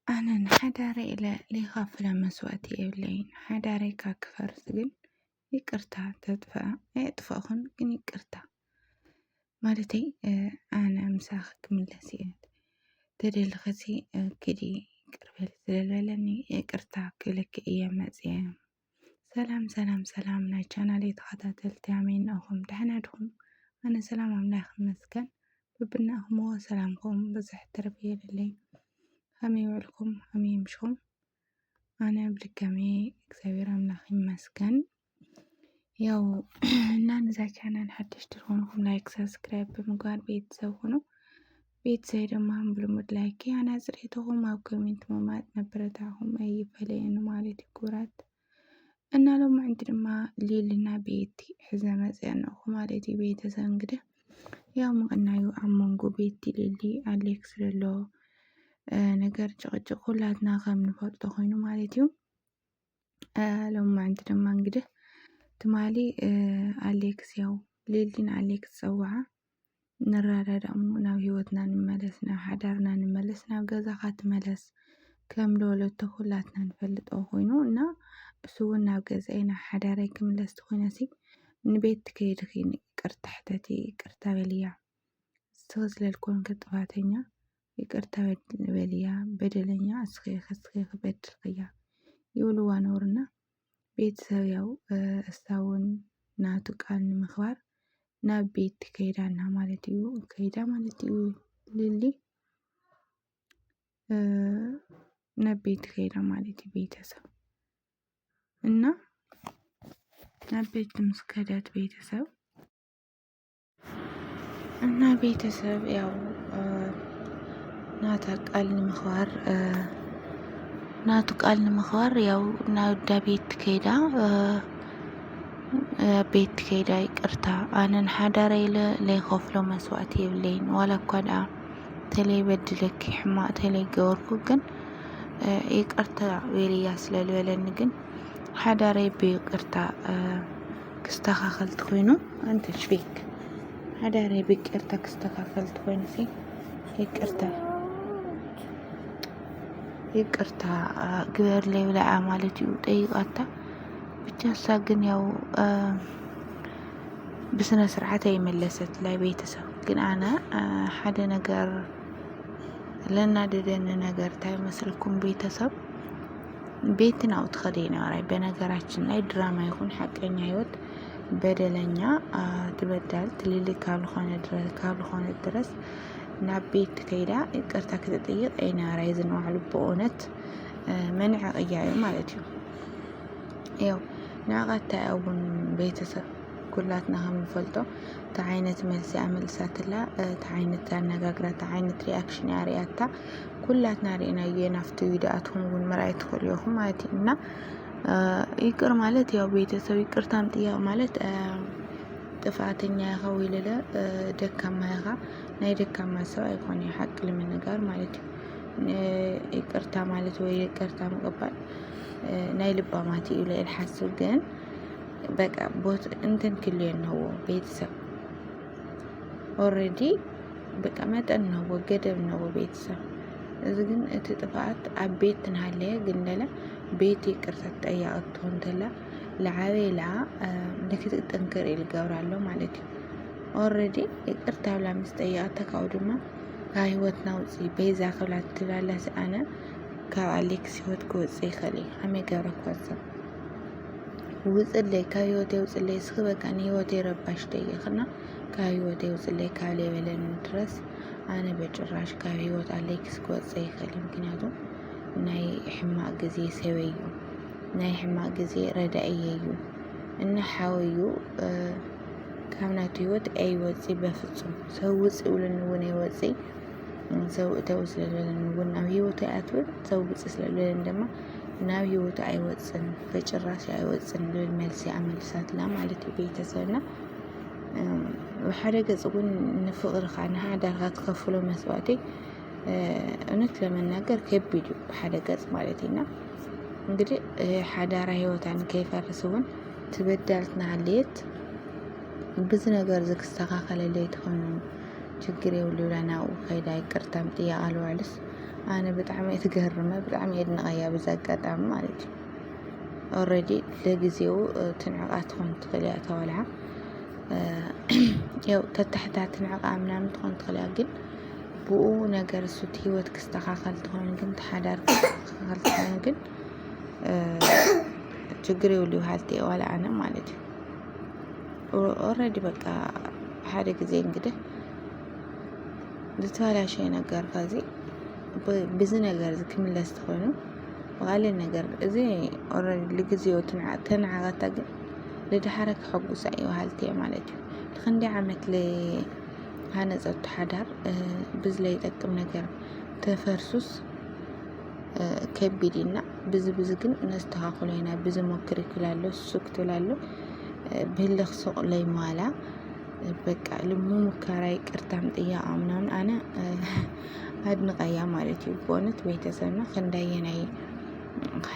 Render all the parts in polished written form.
أنا حداري إلى ليخافل مسوأتي إبلين حداري كاكفر سجن يكرتا تدفع يدفعهن كن يكرتا مالتي أنا مساخك من لسيات تدري الخزي كدي قربل زلالني يكرتا كلك أيام مزيان سلام نايتشانا لي تخطات التعمين أخم دحنادهم أنا سلام عملاخ مسكن ببناهم هو سلامكم بزح تربية للي همي وعلكم همي يمشهم أنا بركامي እግዚአብሔር አምላክ ይመስገን ያው እናንተ ቻናል ሐዲስ ትሆኑኩም ላይክ ሰብስክራይብ በመግባት ቤተሰብ ሆኖ ቤተሰብ ደግሞ ብሉሙድ ላይክ ያና ጽሬቶኩም አው ኮሜንት መማት ነበረታሁም አይፈለየን ማለት ይኩራት እና ለማ እንድማ ሊልና ቤቲ ሕዘ መጽያነው ማለት ቤተሰብ እንግዲህ ያው ምቅናዩ አሞንጎ ቤቲ ሊሊ አሌክስ ለሎ ነገር ጭቅጭቅ ሁላትና ከምንፈልጦ ኮይኑ ማለት እዩ ለማ እንድማ እንግዲህ ትማሊ አሌክስ ያው ሊሊን አሌክስ ፀዋዓ ንራዳዳሙ ናብ ህይወትና ንመለስ ናብ ሓዳርና ንመለስ ናብ ገዛኻ ትመለስ ከም ለወለቶ ሁላትና ንፈልጦ ኮይኑ እና እሱ እውን ናብ ገዛይ ናብ ሓዳራይ ክምለስ ትኮይነሲ ንቤት ከይድኺ ይቅርታ ሕተቲ ይቅርታ በልያ ዝተወዝለልኩን ከጥፋተኛ ይቅርታ በልያ በደለኛ እስኺ በድልክያ ይብልዋ ነውርና ቤተሰብ ያው እስታውን ናቱ ቃል ንምኽባር ናብ ቤት ከይዳና ማለት እዩ ከይዳ ማለት እዩ ሊሊ ናብ ቤት ከይዳ ማለት እዩ ቤተሰብ እና ናብ ቤት ምስከዳት ቤተሰብ እና ቤተሰብ ያው ናታ ቃል ንምኽባር ናቱ ቃል ንምኽባር ያው ናውዳ ቤት ከይዳ ይቅርታ ኣነን ሓዳረይ ለይኸፍሎ መስዋዕት የብለይን ዋላ እኳ ደኣ ተለይ በድለኪ ሕማቅ ተለይ ገበርኩ ግን ይቅርታ ቤልያ ስለልበለኒ ግን ሓዳረይ ብይቅርታ ክስተኻኸልቲ ኮይኑ አንተ ሽቤክ ሓዳረይ ብይቅርታ ክስተኻኸልቲ ኮይኑ ይቅርታ ግበር ለይብላዓ ማለት እዩ ጠይቃታ ብቻ እሳ ግን ያው ብስነ ስርዓት አይመለሰት ላይ ቤተሰብ ግን አነ ሓደ ነገር ለናደደን ነገር ታይ መስልኩም ቤተሰብ ቤትን አውት ኸዴና ራይ በነገራችን ላይ ድራማ ይሁን ሐቀኛ ህይወት በደለኛ ትበዳል ትልል ካልሆነ ድረስ ናብ ቤት ከይዳ ይቅርታ ክትጠይቅ አይና ራይ ዝንዋዕሉ በእውነት መንዕ ቅያዩ ማለት እዩ ያው ናቃታ አውን ቤተሰብ ኩላትና ከምንፈልጦ ተዓይነት መልሲ አመልሳትላ ተዓይነት አነጋግራ ተዓይነት ሪአክሽን ያሪያታ ኩላትና ሪና የናፍቱ ቪዲዮአቱን ውን መራይት ሆልዮኹም ማለት እና ይቅር ማለት ያው ቤተሰብ ይቅርታም ጥያቄ ማለት ጥፋተኛ ያኸው ይለለ ደካማ ያኻ ናይ ደካማ ሰው አይኮን ሐቅ ለመነጋር ማለት ይቅርታ ማለት ወይ ይቅርታ መቀበል ናይ ልባማት ይለ الحاسب ግን በቃ ቦት እንትን ክልየን ነው ቤተሰብ ኦሬዲ በቃ መጠን ነው ገደብ ነው ቤተሰብ እዚ ግን እቲ ጥፋት አቤት ተናለየ ግን ለለ ቤት ይቅርታ ጠያቅቶ እንተላ ለዓቤላ ንክት ጠንከር ይልገብራሉ ማለት እዩ ኦሬዲ ይቅርታ ብላ መስጠያት ተካውድማ ህይወትና ውጪ ቤዛ ከብላት ትላለስ አነ ካብ አሌክስ ህይወት ከወጽ ይኸሊ አሜ ገብረኳዛ ውጽለይ ካይወቴ ውጽለይ ስበቃኒ ህይወቴ ረባሽ ደየኽና ካይወቴ ውጽለይ ካለ በለን ድረስ አነ በጭራሽ ካብ ህይወት አሌክስ ከወጽ ይኸሊ ምክንያቱም ናይ ሕማቅ ጊዜ ሰበዩ ናይ ሕማቅ ጊዜ ረዳእየዩ እና ሓወዩ ካብናቱ ህይወት አይወጽ በፍጹም ሰው ውጽ ውልን ወኔ ወጽ ሰው ተውስለለን ወናው ህይወት አትወል ሰው ውጽ ስለለን ደማ ናው ህይወት አይወጽን በጭራሽ አይወጽን ለልመልሲ አመልሳትላ ማለት ቤተሰብና ወሐደ ገጽጉን ንፍቅር ካና ሓዳርካ ትከፍሎ መስዋዕቲ እውነት ለመናገር ከቢዱ ሓደ ገጽ ማለትና እንግዲህ ሓዳራ ህይወታን ከይፈርስውን ትበዳልትና አለየት ብዙ ነገር ዝክስተካከለ ለይት ሆኖ ችግር ይውልላናው ከይዳ ይቅርታም ጥያቄ አልዋልስ أنا بطعمي تقهرمة بطعمي يدنقيا بزاقات مالتي already لجزيو تنعقات خنت خليها تولعها يو تتحتها تنعق عمنا تخون تخليها بو نجار سوت هيوت كستخاخل تخون جن تحدار كستخاخل تخون جن تجري ولي وحالتي ولا أنا مالتي already بقى حاجة زين كده دتوالع شيء نجار كذي بزن نجار زي كم لاست خونه وقال النجار زي already لجزيو تنعق تاج لدي حركة حق وسعي وحالتي مالتي خندي عملت لي هانا زوت حدار بزلي يتقم نجار تفرسوس كبيرنا بزجن نستحقلينا بزمكر كلالو سكت لالو بهالخص لي مالا بقى لمو مكراي قرتام طيا امنان انا هاد نقيا مالتي بونت بيتسنا خندايناي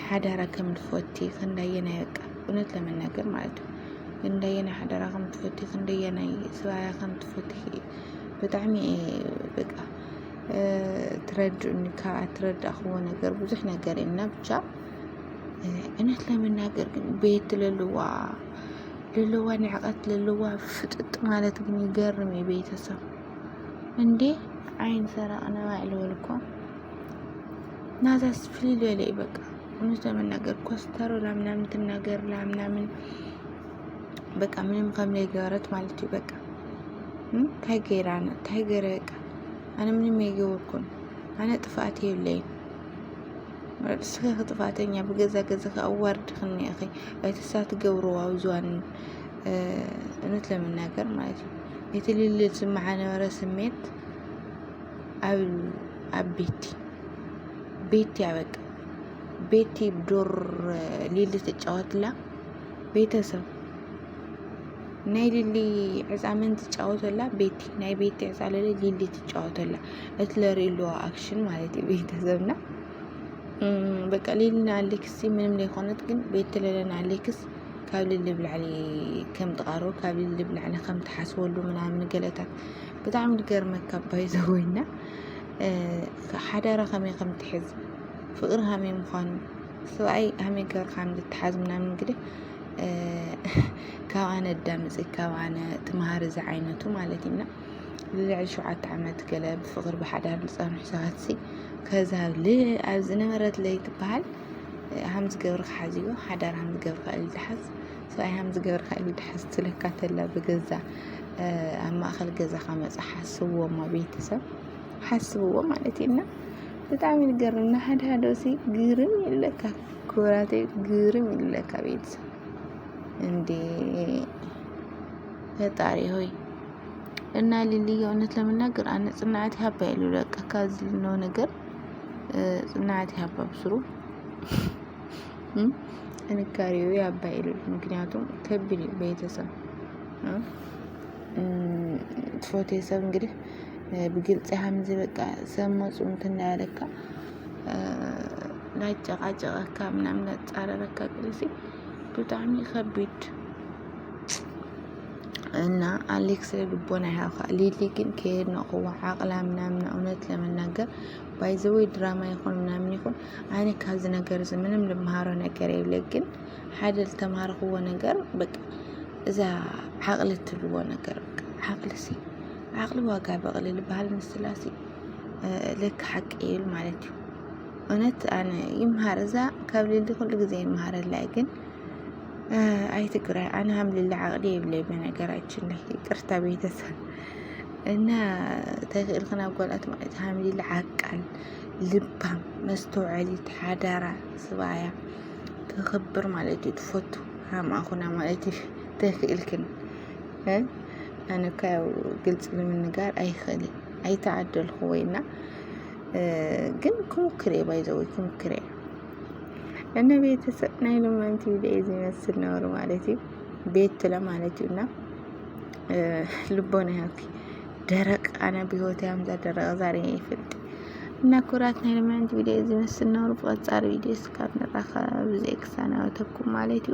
حدارا كم تفوتي خندايناي بقى እውነት ለመናገር ማለት ነው እንደየና حدارا كم تفوتي خندايناي سوايا كم تفوتي بطعم በቃ ترجعني كاترد اخو ነገር ብዙ ነገር እና ብቻ እውነት ለመናገር ግን ቤት للوا نعقت للوا ፍጥጥ ማለት ግን ይገርም የቤተሰብ እንዴ አይን ሰራ انا ማዕለው ልኮ ናዛስ ፍሊል ላይ በቃ እውነት ለመናገር ኮስተሩ ለምናምን ተናገር ለምናምን በቃ ምንም ከምላይ ጋራት ማለት በቃ ታገራና ታገረቃ أنا من يجوركم أنا طفاتي الليل بس خي طفاتني بجزا جزا أورد خلني أخي بيتسات جوروا وزوان نتلا من ناقر ماشي يتلي اللي سمعنا ورسميت بيتي عبك بيتي بدور ليلة تجاوت لا بيتسم ناي للي عزامن تجاوتلا بيتي ناي بيتي عزالله للي تجاوتلا اتلري له اكشن مالتي بيتزمنا بقى ليلنا عليكسي منم لي خونت كن بيت لنا عليكس كابل اللي بالعلي كم تقارو كابل اللي بالعنا كم تحسولو منامن قلتات بتعم القرمه كباي زوينا حدا رقمي كم تحز فقرها مي مخان سواي همي قر خام تحز منامن كده كوانا الدمز كوانا تمهار زعينته مالتنا اللي على شعات عمت قلب فقر بحدها لصان حساسي كذا لي أزنا مرت لي تبهل همز قبر حازيو حدار همز قبر خالي تحس سواء همز قبر خالي تحس تلكات الله بجزا أما أخل جزا خمس حسوا ما بيتسب حسوا مالتنا بتعمل قرنا هذا سي قرم لك كوراتي قرم لك بيتسب እንዴ ፈጣሪ ሆይ እና ሊሊ እውነት ለመናገር አነ ጽናት ያባ ይሉ ለካ ካዝል ነው ነገር ጽናት ያባ ብስሩ እንካሪው ያባ ይሉ ምክንያቱም ከብሊ ቤተሰብ ፎቶሰብ እንግዲህ በግልጽ ሐምዝ በቃ ሰማጹ እንትና ያለካ ላጨቃጨቃካ ምናምን ጻረረካ ቅልሲ በጣም ይከብድ እና አሌክስ ልቦና ያኻ ሊሊ ግን ከሄድ ነው ቆዋ አቅላ ምናምን እውነት ለመናገር ባይዘው ድራማ ይሆን ምናምን ይሆን አይኔ ካዝ ነገር ምንም ለማሃሮ ነገር የለ ግን ሐደል ተማርኩ ነገር በቃ እዛ አቅልት ልቦ ነገር በቃ አቅልሲ አቅል ዋጋ በቅልል ባህል መስላሲ ለክ ሐቅ ይል ማለት ነው እውነት አነ ይምሃር እዛ ከብልል ሁሉ ጊዜ ይምሃር ላይ ግን አይ ትግራይ አና ሐምልላ አቅሊ ይብለይ በነገራችን ላይ ይቅርታ ቤተሰብ እና ተክልክና ቆላት ማለት ሐምልላ አቃል ልባም መስተውዓሊት ሓዳራ ስባያ ተخبر ማለት ይትፈቱ ሃም አኹና ማለት ተክልክን አነ ካው ግልጽ ለምንጋር አይኸሊ አይተዓደል ሆይና ግን ኩምክሬ ባይዘው ኩምክሬ እነ ቤተሰብ ናይ ለማንቲ ቪዲዮ ይመስል ነው ማለት ቤት ለማለትና ልቦና ያኪ ደረቅ አና ቢሆት ያምዛ ደረቅ ዛሬ ይፍልጥ እና ኩራት ናይ ለማንቲ ቪዲዮ ይመስል ነው ጻር ቪዲዮ ስካብነራኻ ብዘክሳና ተኩም ማለት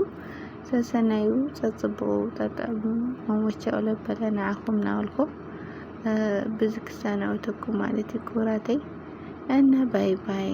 ሰሰናዩ ጽጽቡ ተጠሙ ወመቻው ለበለና አኹም ናልኮ ብዝክሳና ተኩም ማለት ኩራተይ እና ባይ ባይ።